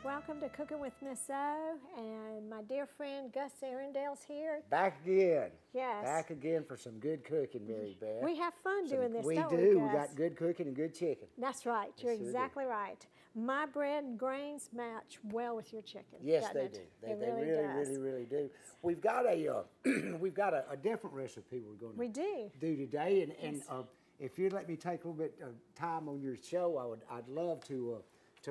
Welcome to Cooking with Miss O, and my dear friend Gus Arundale's here. Back again. Yes. Back again for some good cooking, Mary Beth. We have fun doing this, we don't do. we, Gus? We got good cooking and good chicken. That's right. You're sure exactly right. My bread and grains match well with your chicken. Yes, doesn't they it? do. It They really does. really do. We've got a we've got a different recipe we're going We to do. today, and Yes. if you'd let me take a little bit of time on your show, I'd love to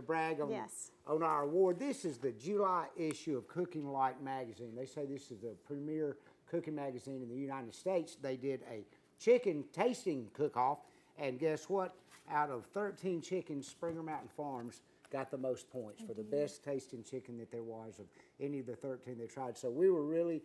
brag on Yes. on our award. This is the July issue of Cooking Light magazine. They say this is the premier cooking magazine in the United States. They did a chicken tasting cook-off, and guess what? Out of 13 chickens, Springer Mountain Farms got the most points for the best tasting chicken that there was of any of the 13 they tried. So we were really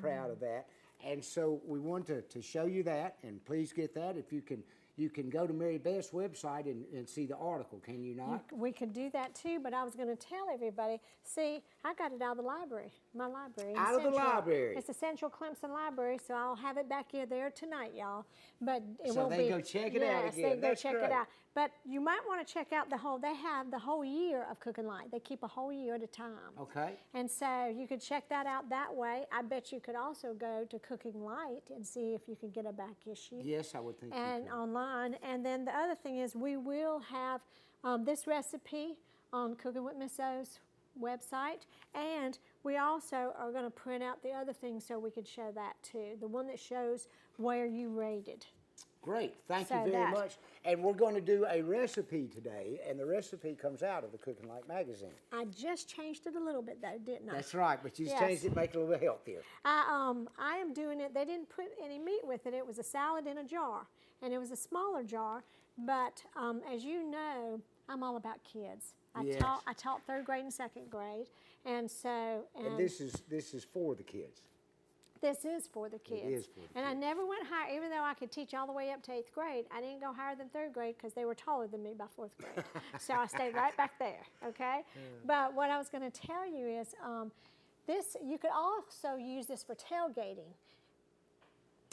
proud of that. And so we want to show you that, and please get that. If you can go to Mary Beth's website and see the article, can you not? We could do that too, but I was going to tell everybody, see, I got it out of the library, my library. Out of the library. It's the Central Clemson Library, so I'll have it back in there tonight, y'all. But it So won't they be. go check it out yes, again. they go That's check great. it out. But you might want to check out they have the whole year of Cooking Light. They keep a whole year at a time. Okay. And so you could check that out that way. I bet you could also go to Cooking Light and see if you could get a back issue. Yes, I would think you And could. online. And then the other thing is we will have this recipe on Cooking with Miss O's website, and we also are going to print out the other thing so we could show that too, the one that shows where you rated. Great, thank So you very that- much. And we're going to do a recipe today, and the recipe comes out of the Cooking Light magazine. I just changed it a little bit though, didn't I? That's right, but you just Yes. changed it to make it a little bit healthier. I am doing it. They didn't put any meat with it. It was a salad in a jar, and it was a smaller jar. But as you know, I'm all about kids. Yes. I taught third grade and second grade, and so And this is for the kids. this is for the kids. is for the and I never went higher, even though I could teach all the way up to 8th grade. I didn't go higher than 3rd grade because they were taller than me by 4th grade. So I stayed right back there, okay? But what I was going to tell you is you could also use this for tailgating.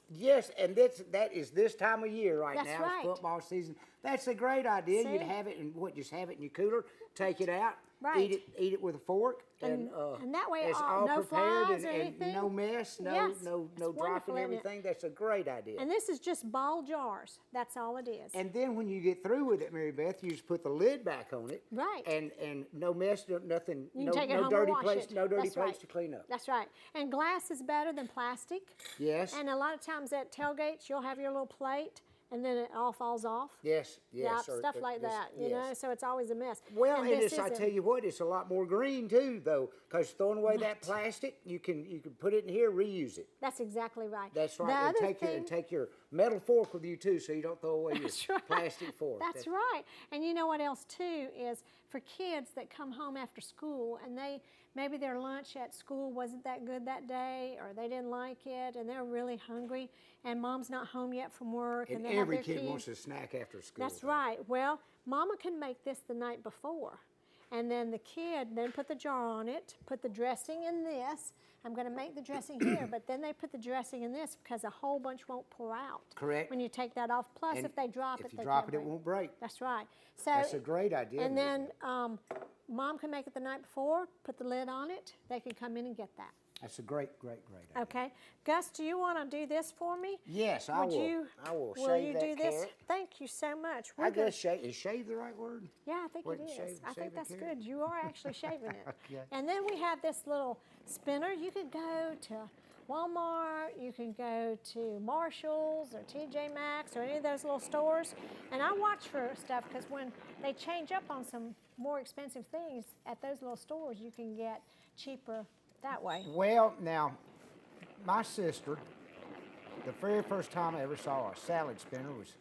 Yes, and that is this time of year right That's now. right. It's football season. That's a great idea. See? You'd have it just have it in your cooler, take it out, Right. eat it with a fork, And that way it's all- no prepared flies or and anything. no mess, no Yes, no it's dropping wonderful, isn't it? everything. That's a great idea. And this is just ball jars. That's all it is. And then when you get through with it, Mary Beth, you just put the lid back on it. Right. And no mess, nothing, You no, can take it no home dirty and wash place, it. no dirty That's place right. to clean up. That's right. And glass is better than plastic. Yes. And a lot of times at tailgates, you'll have your little plate, and then it all falls off. Yes, Yeah, yes. stuff like that, you know, so it's always a mess. Well, and this I isn't. tell you what, it's a lot more green too, though, because throwing away that plastic, you can put it in here, reuse it. That's exactly right. That's The right. And other take your metal fork with you too, so you don't throw away your That's right. plastic fork. That's right. And you know what else too is for kids that come home after school and maybe their lunch at school wasn't that good that day, or they didn't like it, and they're really hungry, and mom's not home yet from work, And they have every their kid key. wants a snack after school. That's right. Well, mama can make this the night before. And then the kid then put the jar on it, put the dressing in this. I'm going to make the dressing here, but then they put the dressing in this because a whole bunch won't pour out. Correct. When you take that off. Plus, And if they drop it, if you they drop can't it, it break. won't break. That's right. So That's a great idea. And Mary then Beth. mom can make it the night before, put the lid on it. They can come in and get that. That's a great idea. Okay. Gus, do you want to do this for me? Yes, I Would will. you, I will will shave you that do this? carrot. Thank you so much. I guess shave, is shave the right word? Yeah, I think Wait, it is. shave- I shave think the that's carrot? good. You are actually shaving it. Okay. And then we have this little spinner. You could go to Walmart, you can go to Marshall's or TJ Maxx or any of those little stores. And I watch for stuff because when they change up on some more expensive things at those little stores, you can get cheaper that way. Well, now, my sister, the very first time I ever saw a salad spinner was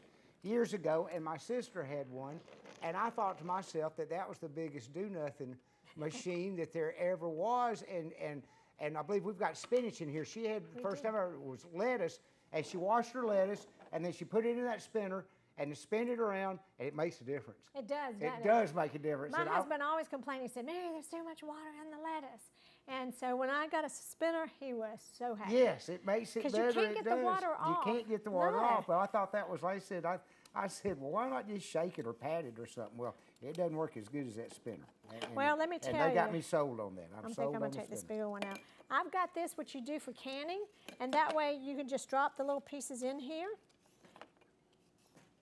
years ago, and my sister had one, and I thought to myself that was the biggest do-nothing machine that there ever was, and I believe we've got spinach in here. She had, the first time ever was lettuce, and she washed her lettuce, and then she put it in that spinner, and to spin it around, and it makes a difference. It does, doesn't It does make a difference. My And I- husband always complained. He said, Mary, there's too much water in the lettuce. And so when I got a spinner, he was so happy. Yes, it makes it 'Cause you better. can't it get the does. water You off. can't get the water No. off. Well, I thought that was, like I said, I said, well, why not just shake it or pat it or something? Well, It doesn't work as good as that spinner. Well, let me And tell they got you. me sold on that. I'm I sold think I'm on gonna the take this spinner. bigger one out. I've got this, what you do for canning, and that way you can just drop the little pieces in here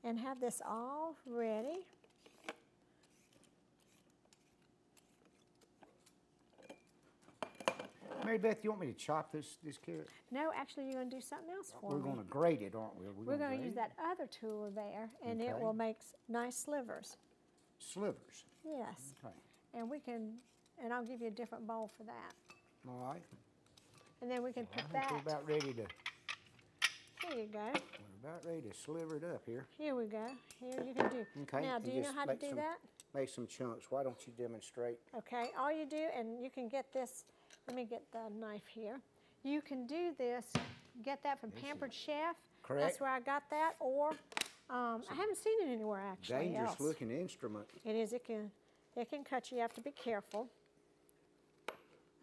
and have this all ready. Mary Beth, you want me to chop this carrot? No, actually, you're gonna do something else for We're me. going to grate it, aren't we? We're gonna grate use it? that other tool there, and it Okay. will make nice slivers. Slivers. Yes, Okay. and we can, and I'll give you a different bowl for that. All right. And then we can put I think that, we're about ready to. here you go, We're about ready to sliver it up here. here we go, here you can do. Okay. Now, and do you know just how to make do some- that? Make some chunks. Why don't you demonstrate? Okay, all you do, and you can get this, let me get the knife here. You can do this, get that from Pampered Chef. Correct. That's where I got that, or I haven't seen it anywhere actually Dangerous else. looking instrument. It is, it can cut you, you have to be careful.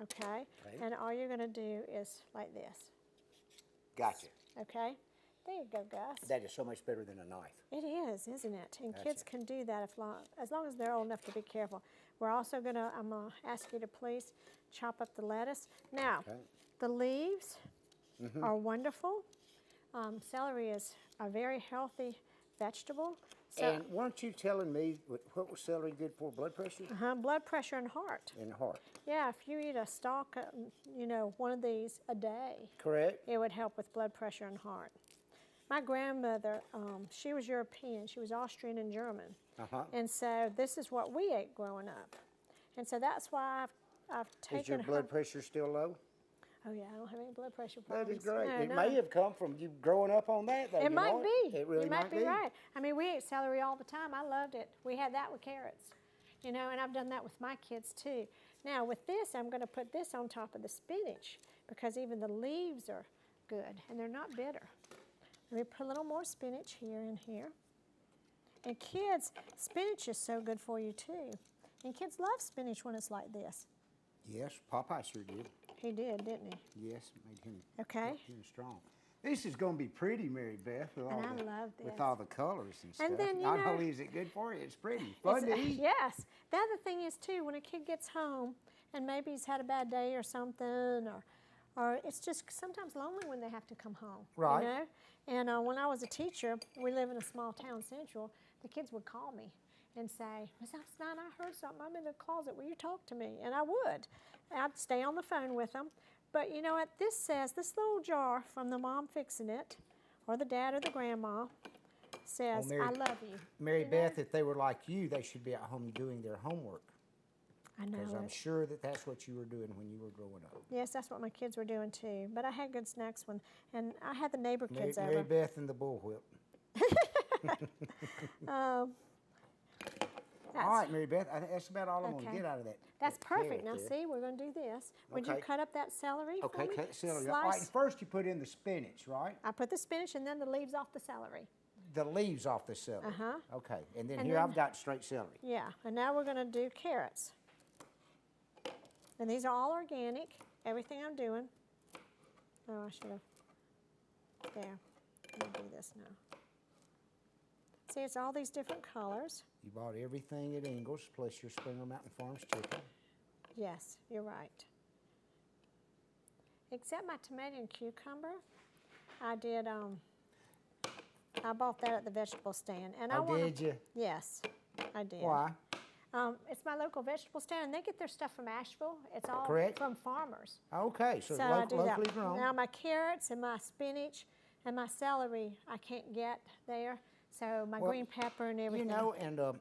Okay, Okay. and all you're gonna do is like this, Gotcha. okay? There you go, Gus. That is so much better than a knife. It is, isn't it? And That's kids it. can do that as long as they're old enough to be careful. We're also I'm gonna ask you to please chop up the lettuce. Now, Okay. the leaves are wonderful. Celery is a very healthy vegetable. So, And weren't you telling me what was celery good for? Blood pressure blood pressure and heart. and heart. Yeah, if you eat a stalk, one of these a day, Correct. it would help with blood pressure and heart. My grandmother, she was European. She was Austrian and German. Uh-huh. And so this is what we ate growing up. And so that's why I've taken Is your her. blood pressure still low? Oh yeah, I don't have any blood pressure That problems. is great. No, It no. may have come from you growing up on that, though. It you might know be. It really you might be be. right. I mean, we ate celery all the time. I loved it. We had that with carrots, and I've done that with my kids too. Now with this, I'm going to put this on top of the spinach because even the leaves are good and they're not bitter. Let me put a little more spinach here and here. And kids, spinach is so good for you too. And kids love spinach when it's like this. Yes, Popeye sure did. He did, didn't he? Yes, it made him, Okay. made him strong. This is going to be pretty, Mary Beth, with, And all I the, love with this. all the colors and stuff. And then, Not only is it good for you, it's pretty. Fun to eat. Yes. The other thing is too, when a kid gets home and maybe he's had a bad day or something, or it's just sometimes lonely when they have to come home. Right. You know? And when I was a teacher, we live in a small town, Central. The kids would call me and say, "Miss Epstein, I heard something. I'm in the closet. Will you talk to me?" And I would. I'd stay on the phone with them. But you know what? This says, this little jar from the mom fixing it, or the dad or the grandma, says, Mary- "I love you." Mary You know? Beth, if they were like you, they should be at home doing their homework. I know Because I'm it. sure that that's what you were doing when you were growing up. Yes, that's what my kids were doing too. But I had good snacks and I had the neighbor Mary, kids Mary over. Beth and the bullwhip. That's, All right, Mary Beth, I think that's about all I'm going Okay. to get out of that. that's that perfect. carrot Now there. see, we're going to do this. Would you Okay. cut up that celery Okay, for me? cut the celery. All right, Slice. first you put in the spinach, right? I put the spinach and then the leaves off the celery. The leaves off the celery. Uh-huh. Okay, and then And here then- I've got straight celery. Yeah, and now we're going to do carrots. And these are all organic, everything I'm doing. Oh, I should have. There. Let me do this now. See, it's all these different colors. You bought everything at Ingles plus your Springer Mountain Farms chicken. Yes, you're right. Except my tomato and cucumber, I did. I bought that at the vegetable stand, and I Oh, want. did you? Yes, I did. Why? It's my local vegetable stand, and they get their stuff from Asheville. It's all Correct. from farmers. Okay, so, So I do locally that. grown. Now my carrots and my spinach and my celery, I can't get there. So my Well, green pepper and You everything. know, and as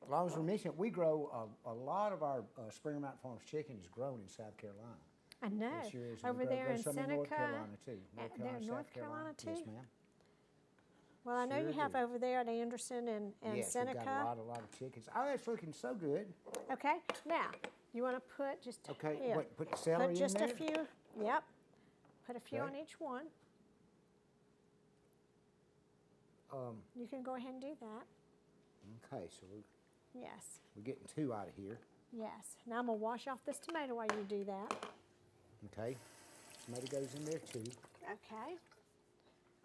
long as we're mentioning it, we grow a lot of our Springer Mountain Farms chicken is grown in South Carolina. I know. It sure is. and Over we there grow in some Seneca. in North Carolina too. They're in North South Carolina too? Yes, ma'am. Well, I know Sure you have do. over there at Anderson and Yes, Seneca. we've got a lot of chickens. Oh, that's looking so good. Okay, now you want to put just Okay, here. what, put the celery Put just in a there? few. Yep. Put a few Okay. on each one. You can go ahead and do that. Okay, so Yes. we're getting two out of here. Yes. Now I'm gonna wash off this tomato while you do that. Okay, tomato goes in there too. Okay.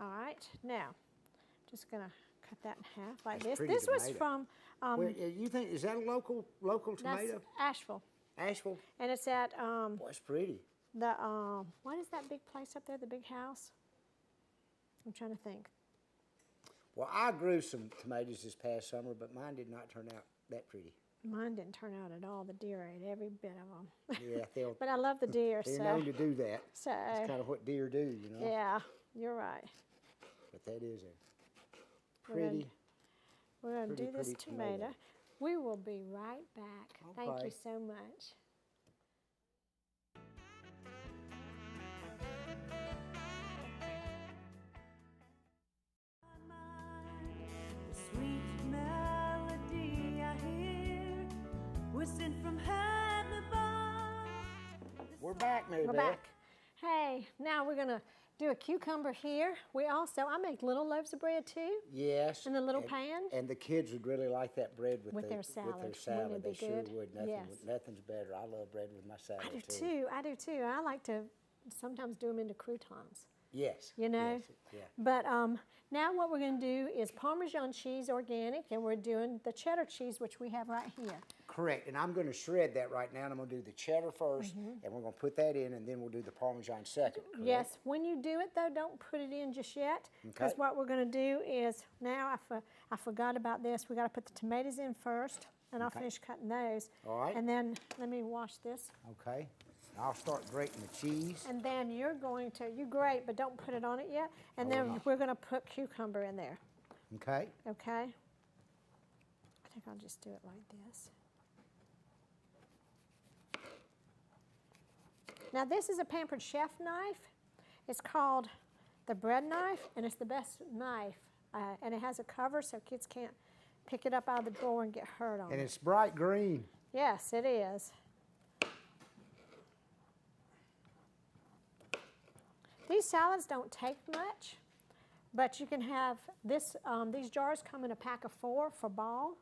All right. Now, just gonna cut that in half like That's this. pretty This was tomato. from Where, you think, is that a local that's tomato? Asheville, Asheville? and it's at Boy, it's pretty. the what is that big place up there? The big house. I'm trying to think. Well, I grew some tomatoes this past summer, but mine did not turn out that pretty. Mine didn't turn out at all. The deer ate every bit of them. Yeah, they'll, But I love the deer, they're so known to do that. so It's kind of what deer do, you know. yeah, you're right. But that is a We're gonna- pretty. We're going to Pretty, do this pretty tomato. tomato. We will be right back. Thank Okay. you so much. The sweet melody I hear whistling from heaven above. We're back, Mary We're Beth. back. Hey, now we're going to do a cucumber here. I make little loaves of bread too. Yes. In the little and- pan? And the kids would really like that bread With their salad. Wouldn't it They be sure good? would. Yes. Nothing's better. I love bread with my salad I do too. I do too. I like to sometimes do them into croutons. Yes. You know? Yes, yeah. But now what we're going to do is Parmesan cheese organic, and we're doing the cheddar cheese, which we have right here. Correct. And I'm going to shred that right now. And I'm going to do the cheddar 1st and we're going to put that in, and then we'll do the Parmesan second. Correct? Yes, when you do it though, don't put it in just yet, because Okay. what we're going to do is, now I forgot about this, we got to put the tomatoes in first, and I'll Okay. finish cutting those. All right. And then, let me wash this. Okay. I'll start grating the cheese. And then you grate, but don't put it on it yet. And I will then not. we're going to put cucumber in there, Okay. okay? I think I'll just do it like this. Now this is a Pampered Chef knife. It's called the bread knife, and it's the best knife. And it has a cover so kids can't pick it up out of the drawer and get hurt on And it. it's bright green. Yes, it is. These salads don't take much, but you can have this. These jars come in a pack of 4 for ball.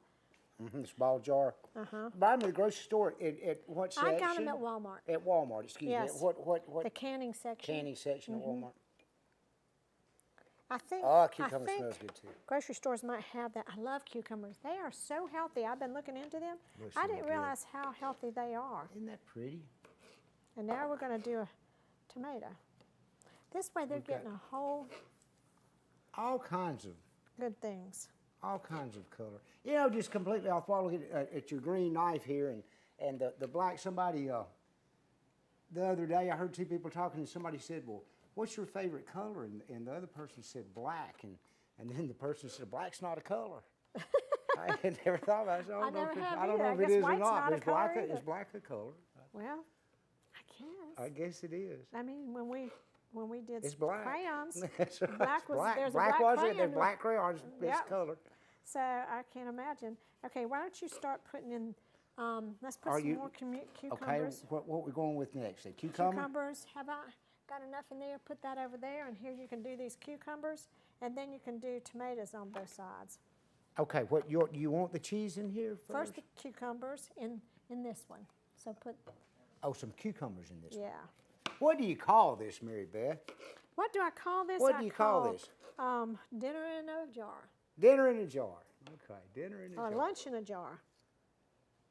This ball jar. Buy them at the grocery store. At what section? I got them at Walmart. At Walmart. Excuse Yes. me. What The canning section. canning section at Walmart? I think. Oh, I cucumber think smells good too. grocery stores might have that. I love cucumbers. They are so healthy. I've been looking into them. Looks I really didn't good. realize how healthy they are. Isn't that pretty? And now we're going to do a tomato. This way they're We've got- getting a whole All kinds of color. You know, just completely off ball. Look at your green knife here, and the black. Somebody the other day I heard 2 people talking, and somebody said, "Well, what's your favorite color?" And the other person said black, and then the person said, "Black's not a color." I had never thought about it. So I never have I don't either. know I if it guess is or white's not. not but a is black color is either. black a color? Well, I guess. I guess it is. I mean, when we did It's black. crayons, That's right. black was black. there's black a black was it? There's crayon. black crayons. It's Yep. colored. So I can't imagine. Okay, why don't you start putting in? Let's put Are some you- more Okay, cucumbers. what we going with next? The cucumber? Cucumbers. Have I got enough in there? Put that over there, and here you can do these cucumbers, and then you can do tomatoes on both sides. Okay, you want the cheese in here first? First the cucumbers in this one. So put Oh, some cucumbers in this. yeah. What do you call this, Mary Beth? What do I call this? What I do you call this? Dinner in a jar, Dinner in a jar. Okay, dinner in a or jar. lunch in a jar,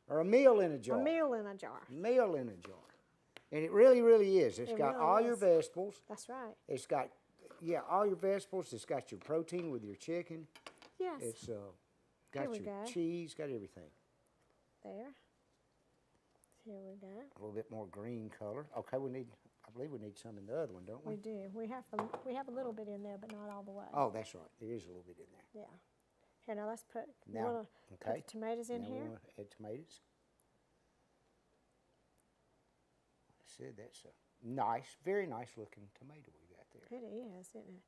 Or a meal in a jar. or meal in a jar. Meal in a jar. And it really, really is. It's It got really all your is. vegetables. That's right. It's got, yeah, all your vegetables. It's got your protein with your chicken. Yes. It's Here got we your go. cheese, got everything. There. Here we go. A little bit more green color. Okay, I believe we need some in the other one, don't we? We do. We have a little bit in there, but not all the way. Oh, that's right. There is a little bit in there. Yeah. Here, now let's put. Now, you wanna okay. Put the tomatoes in Now here. we want to add tomatoes. I said that's a nice, very nice looking tomato we got there. It is, isn't it?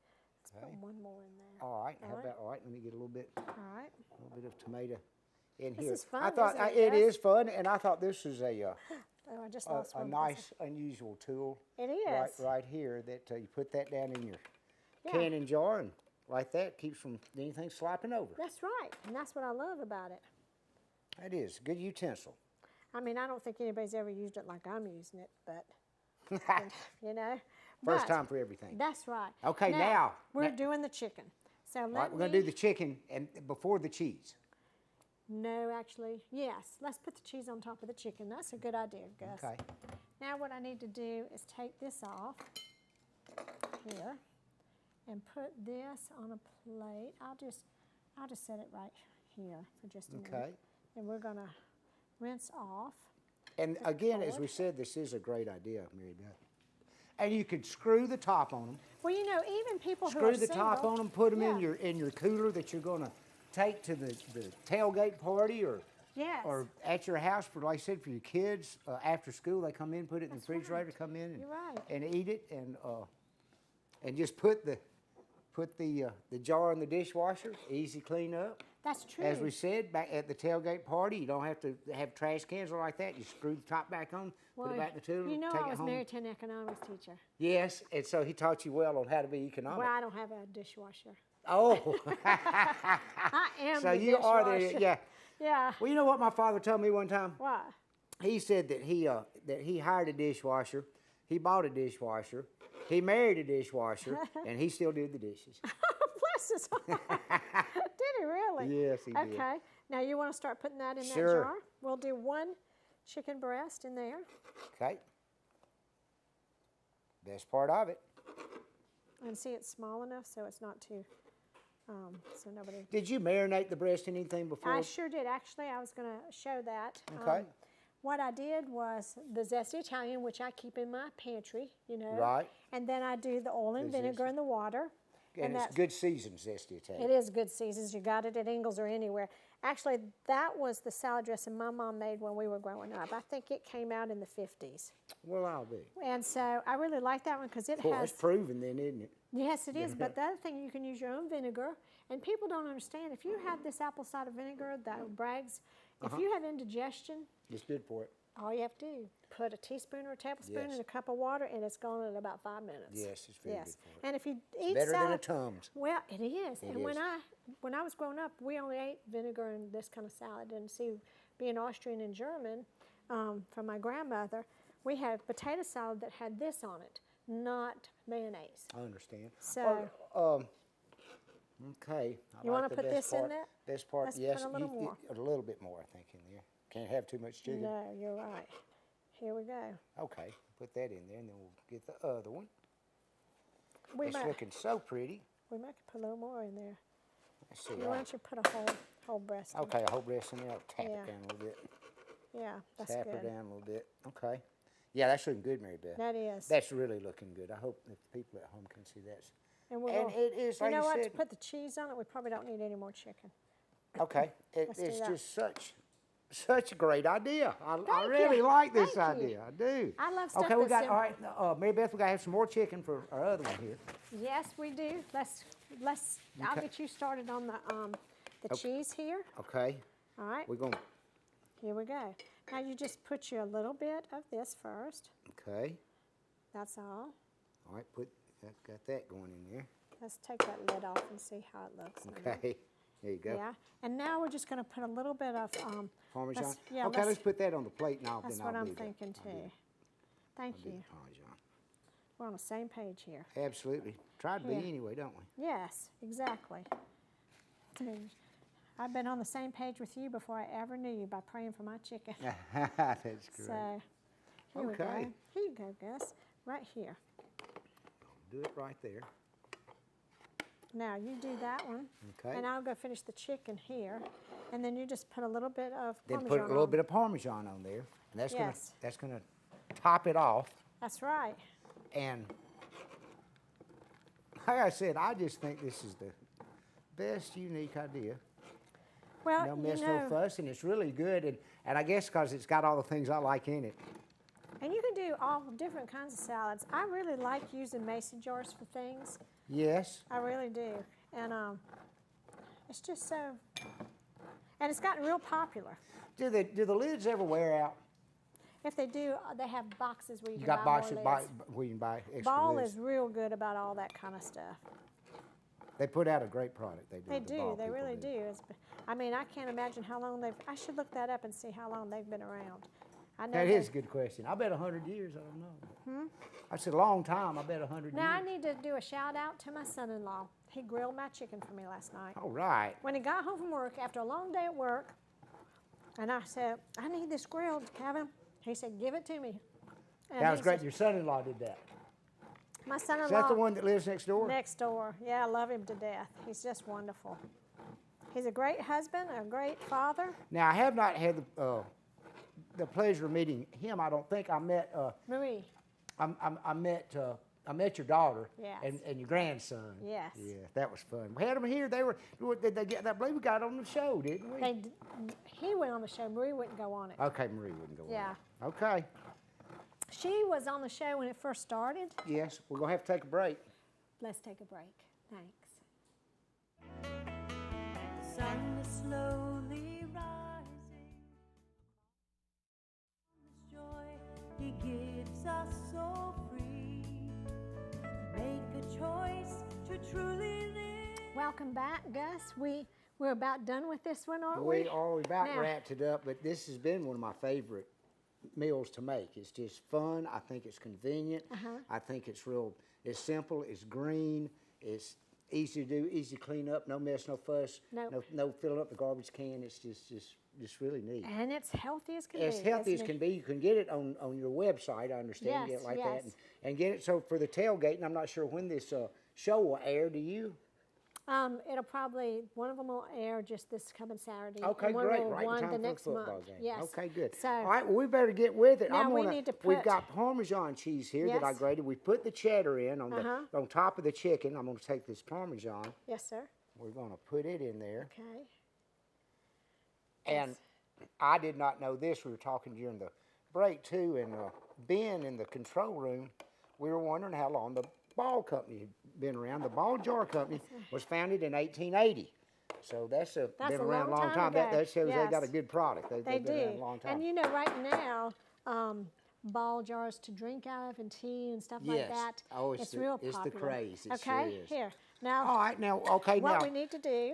Let's Okay. put one more in there. All right, All how right. about, all right, let me get a little bit Of tomato in This here. is fun, I thought isn't it, it Jess? is fun, and I thought this was Oh, I just lost a one. nice, unusual tool. It is. Right here that you put that down in your Yeah. canning jar, and like that keeps from anything slopping over. That's right, and that's what I love about it. That is good utensil. I mean, I don't think anybody's ever used it like I'm using it, but you know. First But time for everything. That's right. Okay, now- we're now- doing the chicken. So All let right, we're going me, to do the chicken and before the cheese. no, actually, yes. Let's put the cheese on top of the chicken. That's a good idea, Gus. Okay. Now what I need to do is take this off here and put this on a plate. I'll just set it right here for just a minute. Okay. And we're gonna rinse off. And again, as forward. we said, this is a great idea, Mary Beth. And you could screw the top on them. Well, you know, even people who Screw are the top single- on them, put them yeah. in your cooler that you're going to take to the tailgate party or Yes. or at your house for, like I said, for your kids after school. They come in, put it in the That's right. refrigerator, come in You're right. and eat it, and just put the jar in the dishwasher. Easy clean up. That's true. As we said, back at the tailgate party, you don't have to have trash cans or like that. You screw the top back on, put it back in the cooler, you know take I it was home. married to an economics teacher. Yes, and so he taught you well on how to be economic. Well, I don't have a dishwasher. Oh, I am so the you are dishwasher. the, yeah. Yeah. Well, you know what my father told me one time? What? He said that he hired a dishwasher, he bought a dishwasher, he married a dishwasher, and he still did the dishes. Bless his heart. Did he really? Yes, he did. Okay. Now you want to start putting that in Sure. that jar? We'll do one chicken breast in there. Okay. Best part of it. And see, it's small enough so it's not too, so nobody. Did you marinate the breast in anything before? I sure did. Actually, I was going to show that. Okay. What I did was the zesty Italian, which I keep in my pantry, you know. Right. And then I do the oil and The vinegar zesty. and the water. And it's that's- good seasoned zesty Italian. It is good seasons. You got it at Ingles or anywhere. Actually, that was the salad dressing my mom made when we were growing up. I think it came out in the 50s. Well, I'll be. And so I really like that one because it Boy, has. it's proven then, isn't it? Yes, it is. But the other thing, you can use your own vinegar. And people don't understand. If you have this apple cider vinegar, that Bragg's, if you have indigestion, It's good for it. all you have to do, put a teasppoon or a tablespoon Yes. in a cup of water, and it's gone in about 5 minutes. Yes, it's very good for it. And if you eat Better salad, than a Tums. well, it is. It and is. when I was growing up, we only ate vinegar and this kind of salad. And see, being Austrian and German, from my grandmother, we had potato salad that had this on it, not mayonnaise. I understand. So- Okay. I You like wanna the put best this in part. there? Best part, Let's put yes. a little more. A little bit more, I think, in there. Can't have too much chicken. No, you're right. Here we go. Okay, put that in there, and then we'll get the other one. We It's might looking so pretty. put a little more in there. Let's see. Why don't you put a whole breast? in? Okay, a whole breast in there. I'll tap Yeah. it down a little bit. Yeah, that's Tap good. her down a little bit. Okay. Yeah, that's looking good, Mary Beth. That is. That's really looking good. I hope that the people at home can see that. And, we're And gonna, it is, you like know you what? To said. put the cheese on it, we probably don't need any more chicken. Okay, Let's do it's that. just such a great idea. I Thank really you. like this Thank you. idea. I do. I love stuff Okay, we that's got all right. Mary Beth, we got to have some more chicken for our other one here. Yes, we do. Let's. I'll Okay. get you started on the cheese here. Okay, All right. we're going. Here we go. Now you just put you a little bit of this first. Okay, That's all. all right. Got that going in there. Let's take that lid off and see how it looks. now. Okay, there you go. Yeah. And now we're just going to put a little bit of Parmesan. yeah, Okay, let's put that on the plate now. That's then what I'll I'm do that. thinking I'll do too. the- Thank I'll do you. the Parmesan. We're on the same page here. Absolutely. Try to be Here. anyway, don't we? Yes, exactly. I've been on the same page with you before I ever knew you by praying for my chicken. That's great. So here we go. Okay. Here you go, Gus. Right here. Do it right there. Now you do that one, Okay. and I'll go finish the chicken here, and then you just put a little bit of Then Parmesan put a little on. bit of Parmesan on there, and that's Yes. gonna top it off. That's right. And like I said, I just think this is the best unique idea. Well, No mess, no fuss, and it's really good. And I guess because it's got all the things I like in it. and you can do all different kinds of salads. I really like using mason jars for things. Yes. I really do, and it's just so. And it's gotten real popular. Do the lids ever wear out? If they do, they have boxes where you You can got buy boxes more lids. where you can buy extra Ball lids. is real good about all that kind of stuff. They put out a great product. They do. They the do. Ball They people really do. I mean, I can't imagine how long they've. I should look that up and see how long they've been around. I know That they- is a good question. I bet 100 years. I don't know. I said a long time. I bet 100 Now I years. need to do a shout out to my son-in-law. He grilled my chicken for me last night. All right. When he got home from work after a long day at work, and I said, I need this grilled, Kevin. He said, give it to me. And That was he great. said- Your son-in-law did that. My Is son-in-law. that the one that lives next door? Next door. Yeah, I love him to death. He's just wonderful. He's a great husband, a great father. Now, I have not had the pleasure of meeting him. I don't think I met. Marie. I met your daughter Yes. and your grandson. Yes. Yeah, that was fun. We had them here. Did they get? I believe we got on the show, didn't we? He went on the show. Marie wouldn't go on it. Okay, Marie wouldn't go Yeah. on. Okay. She was on the show when it first started. Yes, we're gonna have to take a break. Let's take a break. Thanks. The sun is slowly rising. This joy he gives us so free. Make a choice to truly live. Welcome back, Gus. We're about done with this one, aren't we? We are about Now- wrapped it up, but this has been one of my favorite meals to make. It's just fun. I think it's convenient. I think it's it's simple, it's green, it's easy to do, easy to clean up, no mess, no fuss, Nope. no filling up the garbage can. It's just really neat. And it's healthy as can be. As healthy as isn't can it? be. You can get it on your website, I understand, get Yes, it like that. yes. And get it so for the tailgate, and I'm not sure when this show will air, do you? It'll probably, one of them will air just this coming Saturday. Okay, and one great. will Right in run time the for next a football month. game. Yes. Okay, good. So, all right, well, we better get with it. Now we need to We've put- got Parmesan cheese here that I Yes. grated. We put the cheddar in on Uh-huh. on top of the chicken. I'm going to take this Parmesan. yes, sir. We're going to put it in there. Okay. And I did not know this. We were talking during the break too, and Ben in the control room, we were wondering how long the Ball Company had been around. The Ball Jar Company was founded in 1880. So that's been a around a long long time time. That ago. shows they got a Yes. good product. They They've been around do. a long time. And you know, right now, ball jars to drink out of and tea and stuff like Yes. that. Oh, it's real it's the popular. craze. It okay, sure is. here. Now, All right, now, okay, what now, we need to do,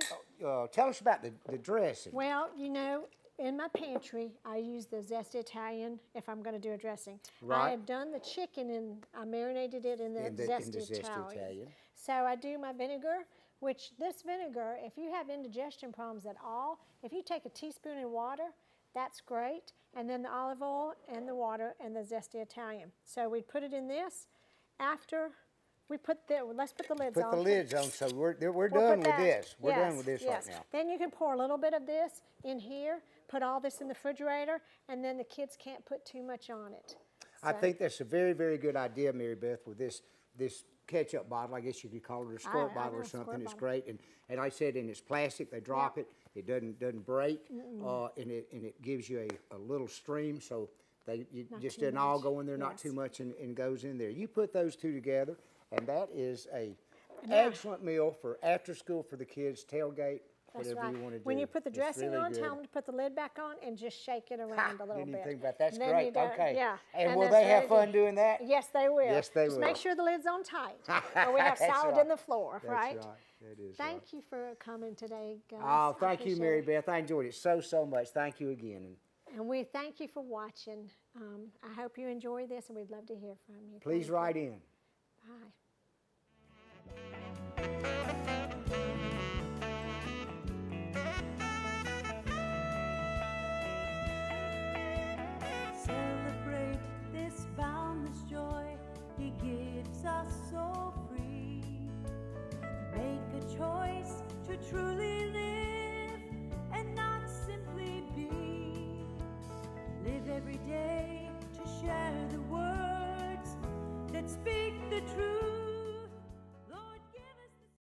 tell us about the dressing. well, you know, in my pantry, I use the Zesty Italian if I'm going to do a dressing. Right. I have done the chicken and I marinated it in the, In the Zesty, Zesty Italian. Italian. So I do my vinegar, which this vinegar, if you have indigestion problems at all, if you take a teaspoon in water, that's great. And then the olive oil and the water and the Zesty Italian. So we put it in this. After we put let's put the lids Put on. the lids on, so we're We'll done put with that- this. We're yes, done with this yes. right now. Then you can pour a little bit of this in here, put all this in the refrigerator, and then the kids can't put too much on it. I So- think that's a very, very good idea, Mary Beth, with this ketchup bottle. I guess you could call it a squirt I bottle know, or squirt something. It's bottle. great, and like I said, and it's plastic. They drop Yeah. it. It doesn't break, and it gives you a little stream, so you Not just too doesn't all much. go in there, not Yes. too much, and goes in there. You put those two together, and that is a Now- excellent meal for after school for the kids, tailgate, That's whatever right. you want to do. When you put the It's dressing really on, good. tell them to put the lid back on and just shake it around a little Didn't bit. even think about that. That's Then great. you do- Okay. Yeah. And will that's they have very fun good. doing that? Yes, they will. Yes, they Just will. make sure the lid's on tight, or we have That's salad right. in the floor, That's right? That is Thank right. you for coming today, guys. Oh, I thank you, appreciate Mary it. Beth. I enjoyed it so much. Thank you again. And And we thank you for watching. I hope you enjoy this, and we'd love to hear from you. please Thank you. write in. Bye. Celebrate this boundless joy he gives us so free. Make a choice to truly live and not simply be. Live every day to share the words that speak the truth.